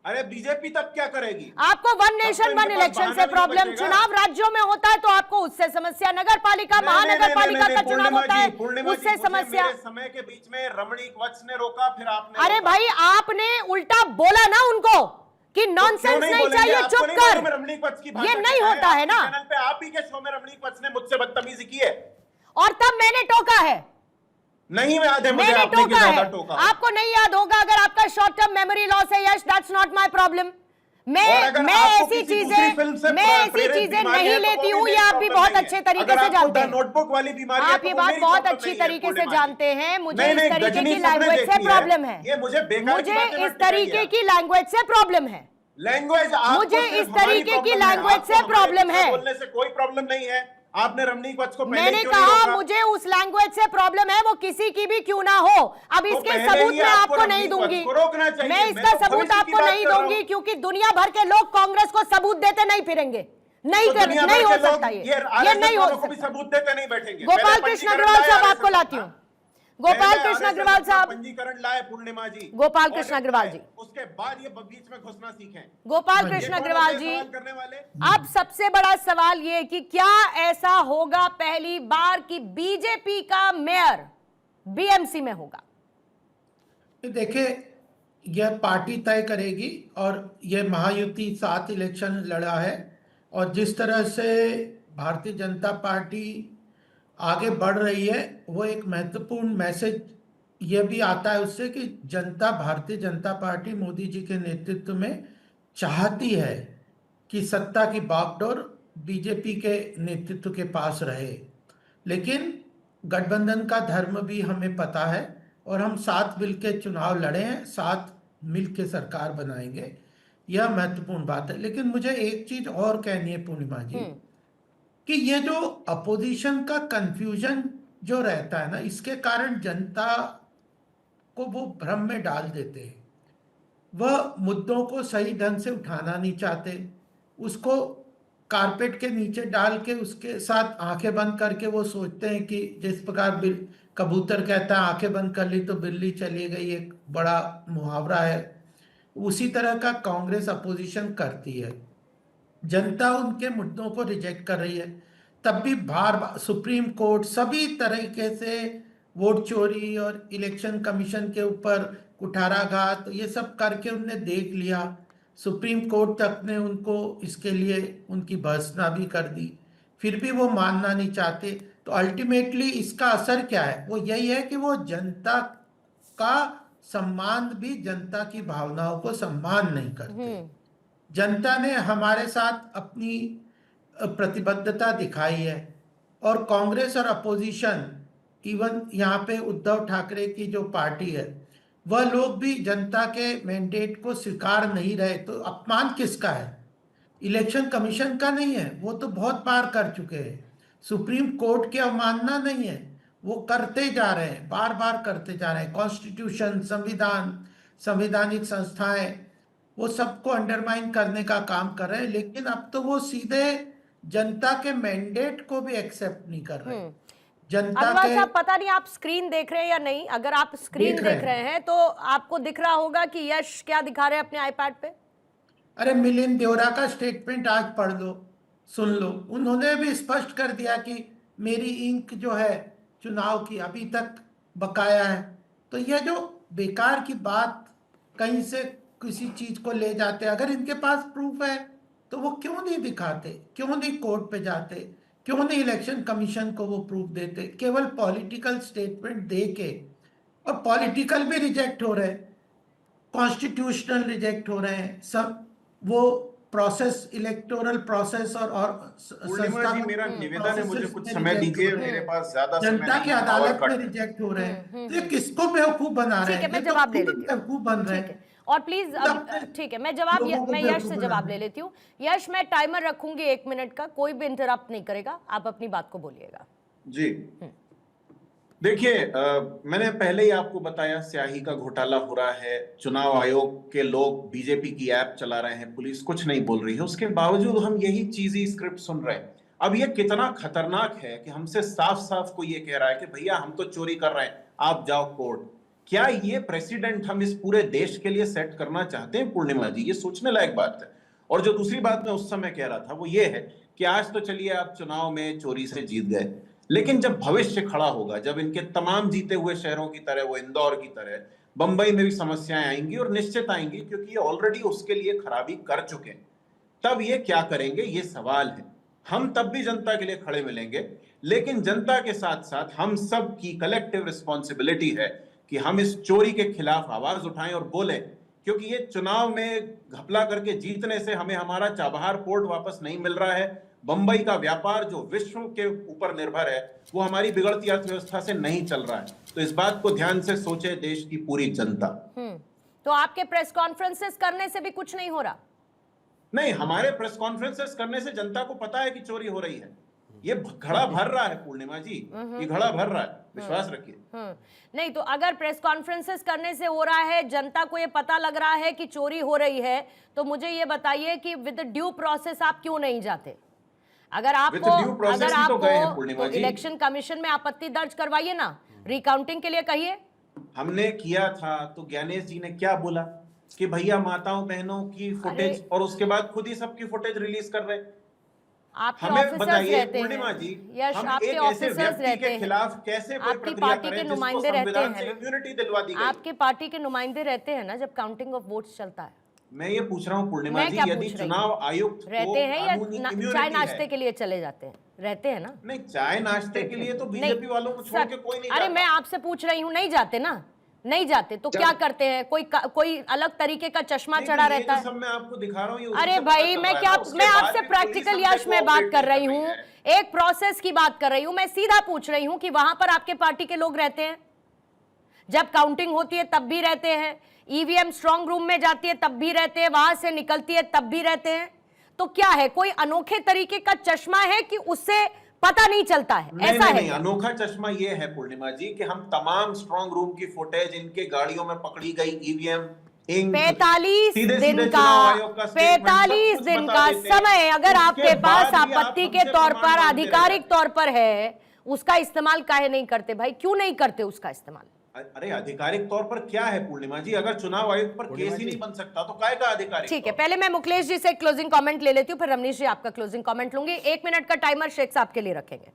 अरे बीजेपी तब क्या करेगी? आपको वन नेशन वन इलेक्शन से प्रॉब्लम, चुनाव राज्यों में होता है तो आपको उससे समस्या, नगर पालिका महानगर पालिका का चुनाव होता है उससे समस्या। समय के बीच में रमणीक वत्स ने रोका, फिर आपने अरे भाई, आपने उल्टा बोला ना उनको कि नॉनसेंस नहीं चाहिए, चुप कर। ये नहीं होता है ना। चैनल पे आप ही के शो में रमणीक वत्स ने मुझसे बदतमीजी की है, और तब मैंने टोका है। नहीं याद है मुझे मैंने आपने टोका ज्यादा है, टोका। आपको नहीं याद होगा। अगर आपका शॉर्ट टर्म मेमोरी लॉस है यश, दैट्स नॉट माय प्रॉब्लम। मैं ऐसी चीजें नहीं लेती हूँ, ये आप भी बहुत अच्छे तरीके से जानते हैं। नोटबुक वाली बीमारी, आप ये बात बहुत अच्छी तरीके से जानते हैं। मुझे इस तरीके की लैंग्वेज से प्रॉब्लम है। ये मुझे इस तरीके की लैंग्वेज से प्रॉब्लम है। लैंग्वेज मुझे इस तरीके की लैंग्वेज से प्रॉब्लम है। बोलने से कोई प्रॉब्लम नहीं है। आपने रमणीक वत्स को पहले मैंने क्यों नहीं कहा रोका? मुझे उस लैंग्वेज से प्रॉब्लम है, वो किसी की भी क्यों ना हो। अब इसके पहले सबूत ही मैं आपको आपको नहीं रमणीक वत्स दूंगी। को रोकना चाहिए। मैं मैं इसका तो सबूत भविष्य की आपको बात नहीं कर रहा दूंगी, हूं। क्योंकि दुनिया भर के लोग कांग्रेस को सबूत देते नहीं फिरेंगे। नहीं तो दुनिया भर नहीं के हो लोग सकता ये RSS नहीं हो वालों को भी सकता। सबूत देते नहीं बैठेंगे। गोपाल पहले कृष्ण पंजीकरण अग्रवाल लाए साहब RSS आपको लाती हूँ। गोपाल पहले कृष्ण RSS अग्रवाल अपना साहब, पंजीकरण लाए पूर्णिमा जी। गोपाल और कृष्ण अग्रवाल जी, उसके बाद ये बीच में घुसना सीखें। गोपाल कृष्ण ये कौन अग्रवाल होते जी, हैं सवाल करने वाले? अब सबसे बड़ा सवाल ये कि क्या ऐसा होगा पहली बार कि बीजेपी का मेयर बीएमसी में होगा? देखिए, यह पार्टी तय करेगी, और यह महायुति 7 इलेक्शन लड़ा है, और जिस तरह से भारतीय जनता पार्टी आगे बढ़ रही है, वो एक महत्वपूर्ण मैसेज यह भी आता है उससे कि जनता, भारतीय जनता पार्टी मोदी जी के नेतृत्व में चाहती है कि सत्ता की बागडोर बीजेपी के नेतृत्व के पास रहे। लेकिन गठबंधन का धर्म भी हमें पता है, और हम साथ मिलकर चुनाव लड़े हैं, साथ मिलकर सरकार बनाएंगे, यह महत्वपूर्ण बात है। लेकिन मुझे एक चीज और कहनी है पूर्णिमा जी, कि ये जो अपोजिशन का कंफ्यूजन जो रहता है ना, इसके कारण जनता को वो भ्रम में डाल देते हैं। वह मुद्दों को सही ढंग से उठाना नहीं चाहते, उसको कारपेट के नीचे डाल के उसके साथ आंखें बंद करके वो सोचते हैं कि जिस प्रकार कबूतर कहता है आंखें बंद कर ली तो बिल्ली चली गई, एक बड़ा मुहावरा है। उसी तरह का कांग्रेस अपोजिशन करती है। जनता उनके मुद्दों को रिजेक्ट कर रही है, तब भी बार बार सुप्रीम कोर्ट सभी तरीके से वोट चोरी और इलेक्शन कमीशन के ऊपर कुठाराघात ये सब करके उनने देख लिया। सुप्रीम कोर्ट तक ने उनको इसके लिए उनकी भर्त्सना भी कर दी, फिर भी वो मानना नहीं चाहते। तो अल्टीमेटली इसका असर क्या है? वो यही है कि वो जनता का सम्मान भी, जनता की भावनाओं को सम्मान नहीं करते। जनता ने हमारे साथ अपनी प्रतिबद्धता दिखाई है, और कांग्रेस और अपोजिशन, इवन यहाँ पे उद्धव ठाकरे की जो पार्टी है, वह लोग भी जनता के मैंडेट को स्वीकार नहीं रहे। तो अपमान किसका है? इलेक्शन कमीशन का नहीं है, वो तो बहुत बार कर चुके हैं। सुप्रीम कोर्ट की अवमानना नहीं है, वो करते जा रहे हैं, बार बार करते जा रहे हैं। कॉन्स्टिट्यूशन, संविधान, संवैधानिक संस्थाएं, वो सबको अंडरमाइन करने का काम कर रहे हैं। लेकिन अब तो वो सीधे जनता के मैंडेट को भी एक्सेप्ट नहीं कर रहे। जनता अग्रवाल के साहब, पता नहीं आप स्क्रीन देख रहे हैं या नहीं। अगर आप स्क्रीन देख रहे हैं तो आपको दिख रहा होगा कि यश क्या दिखा रहे हैं अपने आईपैड पे। अरे मिलिंद देवरा का स्टेटमेंट आज पढ़ लो, सुन लो। उन्होंने भी स्पष्ट कर दिया कि मेरी इंक जो है चुनाव की अभी तक बकाया है। तो यह जो बेकार की बात कहीं से किसी चीज को ले जाते, अगर इनके पास प्रूफ है तो वो क्यों नहीं दिखाते, क्यों नहीं कोर्ट पे जाते, क्यों नहीं इलेक्शन कमीशन को वो प्रूफ देते? केवल पॉलिटिकल स्टेटमेंट दे के, और पॉलिटिकल भी रिजेक्ट हो रहे हैं, कॉन्स्टिट्यूशनल रिजेक्ट हो रहे हैं, सब वो प्रोसेस, इलेक्टोरल प्रोसेस और पूर्णिमा जी, मेरा निवेदन है, मुझे कुछ समय दीजिए, मेरे पास ज्यादा समय जनता नहीं की है, अदालत और में रिजेक्ट हो रहे हैं। तो ये किसको बेवकूफ बना रहे ठीक है, हैं? मैं ये तो जवाब ले खुद लेती हूँ। बेवकूफ बन रहे ठीक है, हैं। और प्लीज ठीक है, मैं यश से जवाब ले लेती हूँ। यश, मैं टाइमर रखूंगी 1 मिनट का, कोई भी इंटरप्ट नहीं करेगा, आप अपनी बात को बोलिएगा। जी देखिए, मैंने पहले ही आपको बताया स्याही का घोटाला हो रहा है, चुनाव आयोग के लोग बीजेपी की ऐप चला रहे हैं, पुलिस कुछ नहीं बोल रही है, उसके बावजूद हम यही चीजी स्क्रिप्ट सुन रहे हैं। अब ये कितना खतरनाक है कि हमसे साफ साफ कोई ये कह रहा है कि भैया हम तो चोरी कर रहे हैं, आप जाओ कोर्ट। क्या ये प्रेसिडेंट हम इस पूरे देश के लिए सेट करना चाहते हैं? पूर्णिमा जी, ये सोचने लायक बात है। और जो दूसरी बात मैं उस समय कह रहा था वो ये है कि आज तो चलिए आप चुनाव में चोरी से जीत गए, लेकिन जब भविष्य खड़ा होगा, जब इनके तमाम जीते हुए शहरों की तरह, वो इंदौर की तरह, बंबई में भी समस्याएं आएंगी, और निश्चित आएंगी, क्योंकि ये ऑलरेडी उसके लिए खराबी कर चुके हैं, तब ये क्या करेंगे, ये सवाल है। हम तब भी जनता के लिए खड़े मिलेंगे, लेकिन जनता के साथ साथ हम सब की कलेक्टिव रिस्पॉन्सिबिलिटी है कि हम इस चोरी के खिलाफ आवाज उठाएं और बोलें, क्योंकि ये चुनाव में घपला करके जीतने से हमें हमारा चाबहार पोर्ट वापस नहीं मिल रहा है। बंबई का व्यापार जो विश्व के ऊपर निर्भर है, वो हमारी बिगड़ती अर्थव्यवस्था से नहीं चल रहा है। तो इस बात को ध्यान से सोचे देश की पूरी जनता। तो आपके प्रेस कॉन्फ्रेंसेस करने से भी कुछ नहीं हो रहा? नहीं, हमारे प्रेस कॉन्फ्रेंसेस करने से जनता को पता है कि चोरी हो रही है। ये घड़ा भर रहा है पूर्णिमा जी, ये घड़ा भर रहा है, विश्वास रखिए। नहीं तो अगर प्रेस कॉन्फ्रेंसेस करने से हो रहा है, जनता को ये पता लग रहा है कि चोरी हो रही है, तो मुझे ये बताइए कि विद ड्यू प्रोसेस आप क्यों नहीं जाते? अगर आपको इलेक्शन कमीशन में आपत्ति दर्ज करवाइए ना, रिकाउंटिंग के लिए कहिए। हमने किया था तो ज्ञानेश जी ने क्या बोला कि भैया माताओं बहनों की फुटेज, और उसके बाद खुद ही सबकी फुटेज रिलीज कर रहे। आपके हमें बताइए पूर्णिमा जी, यश, हम आपके एक ऐसे ऑफिसर्स व्यक्ति रहते के हैं, खिलाफ कैसे कोई आपकी प्रक्रिया पार्टी करें के जिसको नुमाइंदे रहते संविधान से हैं, इम्यूनिटी दिलवा दी गई? आपकी पार्टी के नुमाइंदे रहते हैं ना जब काउंटिंग ऑफ वोट्स चलता है। मैं ये पूछ रहा हूँ पूर्णिमा जी, यदि चुनाव आयुक्त रहते हैं या चाय नाश्ते के लिए चले जाते हैं? रहते हैं ना? नहीं, चाय नाश्ते के लिए तो बीजेपी वालों को छोड़ के कोई नहीं अरे मैं आपसे पूछ रही हूँ, नहीं जाते ना? नहीं जाते तो क्या करते हैं? कोई अलग तरीके का चश्मा चढ़ा रहता है? सब मैं आपको दिखा रहा हूँ। अरे भाई, मैं आपसे प्रैक्टिकल यश में बात कर रही हूँ, एक प्रोसेस की बात कर रही हूँ। मैं सीधा पूछ रही हूँ कि वहां पर आपके पार्टी के लोग रहते हैं? जब काउंटिंग होती है तब भी रहते हैं, ईवीएम स्ट्रांग रूम में जाती है तब भी रहते हैं, वहां से निकलती है तब भी रहते हैं। तो क्या है, कोई अनोखे तरीके का चश्मा है कि उससे पता नहीं चलता है? ऐसा है? नहीं, अनोखा चश्मा ये है पूर्णिमा जी कि हम तमाम स्ट्रांग रूम की फुटेज, इनके गाड़ियों में पकड़ी गई ईवीएम, 45 दिन का समय अगर आपके पास आपत्ति के तौर पर, आधिकारिक तौर पर है, उसका इस्तेमाल काहे नहीं करते भाई, क्यों नहीं करते उसका इस्तेमाल? अरे आधिकारिक तौर पर क्या है पूर्णिमा जी, अगर चुनाव आयोग पर केस ही नहीं बन सकता तो काय का आधिकारिक? ठीक है, पहले मैं मुकेश जी से क्लोजिंग कमेंट ले लेती हूं, फिर रमनीश जी आपका क्लोजिंग कमेंट लूंगी। 1 मिनट का टाइमर शेख साहब के लिए रखेंगे।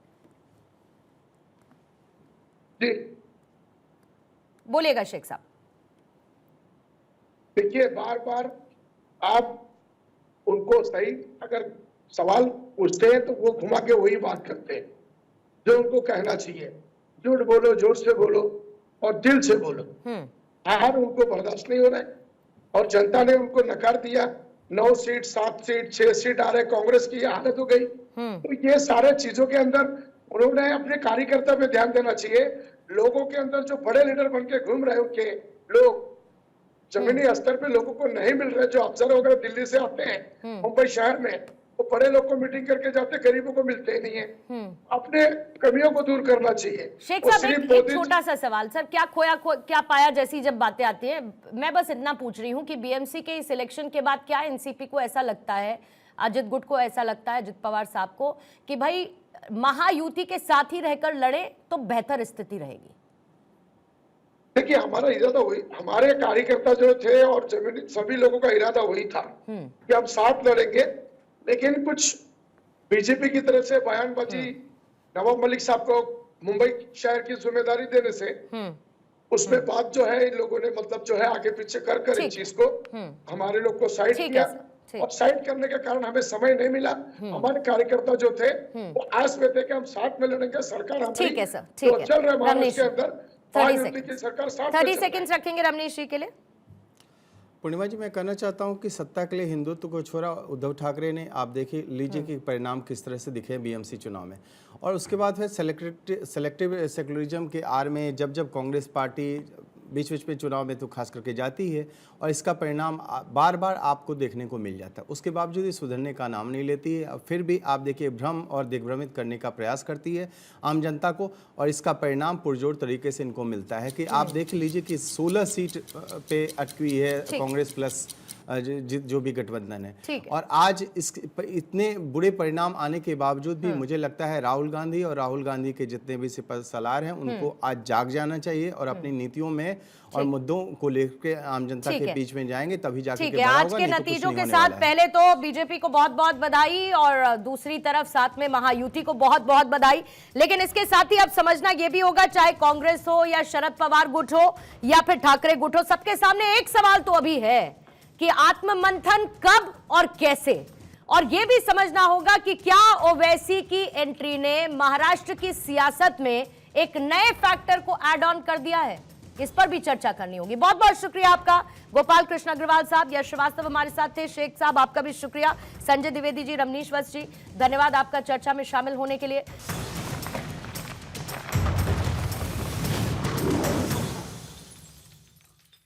जी बोलिएगा शेख साहब। देखिए, बार बार आप उनको सही अगर सवाल पूछते हैं तो वो घुमा के वही बात करते हैं जो उनको कहना चाहिए। झूठ बोलो, जोर से बोलो और दिल से बोलो। हार उनको बर्दाश्त नहीं हो रहा है और जनता ने उनको नकार दिया। 9 सीट, 7 सीट, 6 सीट आ रहे, कांग्रेस की हालत हो गई। तो ये सारे चीजों के अंदर उन्होंने अपने कार्यकर्ता पे ध्यान देना चाहिए। लोगों के अंदर जो बड़े लीडर बन के घूम रहे उनके लोग जमीनी स्तर पे लोगों को नहीं मिल रहे। जो अफसर वगैरह दिल्ली से आते हैं मुंबई शहर में, वो बड़े लोग को मीटिंग करके जाते, गरीबों को मिलते ही नहीं है। अपने कमियों को दूर करना चाहिए। शेख साहब एक छोटा सा सवाल सर, क्या खोया क्या पाया जैसी जब बातें आती है, मैं बस इतना पूछ रही हूँ कि बीएमसी के इस इलेक्शन के बाद क्या एनसीपी को ऐसा लगता है, अजित गुट को ऐसा लगता है, अजित पवार साहब को, कि भाई महायुति के साथ ही रहकर लड़े तो बेहतर स्थिति रहेगी? देखिए, हमारा इरादा वही, हमारे कार्यकर्ता जो थे और जमीनी सभी लोगों का इरादा वही था कि हम साथ लड़ेंगे। लेकिन कुछ बीजेपी की तरफ से बयानबाजी, नवाब मलिक साहब को मुंबई शहर की जिम्मेदारी देने से उसमें बात जो है इन लोगों ने मतलब जो है आगे पीछे कर इस चीज को हमारे लोग को साइड किया और साइड करने के कारण हमें समय नहीं मिला। हमारे कार्यकर्ता जो थे वो आस में थे कि हम साथ में लड़ेंगे, सरकार हमारी ठीक है सर, ठीक है। चल रहा है महाराष्ट्र के अंदर 30 सेकंड्स रखेंगे रमनीश जी के लिए। पूर्णिमा जी, मैं कहना चाहता हूं कि सत्ता के लिए हिंदुत्व को छोड़ा उद्धव ठाकरे ने, आप देखिए लीजिए कि परिणाम किस तरह से दिखे बीएमसी चुनाव में। और उसके बाद फिर सेलेक्टिव सेकुलरिज्म के आड़ में जब जब कांग्रेस पार्टी बीच बीच में चुनाव में तो खास करके जाती है और इसका परिणाम बार बार आपको देखने को मिल जाता है, उसके बावजूद ये सुधरने का नाम नहीं लेती है। फिर भी आप देखिए भ्रम और दिग्भ्रमित करने का प्रयास करती है आम जनता को और इसका परिणाम पुरजोर तरीके से इनको मिलता है कि आप देख लीजिए कि 16 सीट पे अटकी हुई है कांग्रेस प्लस जो भी गठबंधन है। और आज इस इतने बुरे परिणाम आने के बावजूद भी मुझे लगता है राहुल गांधी और राहुल गांधी के जितने भी सिपहसालार हैं उनको आज जाग जाना चाहिए और अपनी नीतियों में और मुद्दों को लेकर आम जनता के बीच में जाएंगे, तभी जाके आज के नतीजों के साथ पहले तो बीजेपी को बहुत बहुत बधाई और दूसरी तरफ साथ में महायुति को बहुत बहुत बधाई। लेकिन इसके साथ ही अब समझना यह भी होगा, चाहे कांग्रेस हो या शरद पवार गुट हो या फिर ठाकरे गुट हो, सबके सामने एक सवाल तो अभी है कि आत्ममंथन कब और कैसे। और यह भी समझना होगा कि क्या ओवैसी की एंट्री ने महाराष्ट्र की सियासत में एक नए फैक्टर को ऐड ऑन कर दिया है, इस पर भी चर्चा करनी होगी। बहुत बहुत शुक्रिया आपका गोपाल कृष्ण अग्रवाल साहब, यश श्रीवास्तव हमारे साथ थे, शेख साहब आपका भी शुक्रिया, संजय द्विवेदी जी, रमनीश वत्स जी, धन्यवाद आपका चर्चा में शामिल होने के लिए।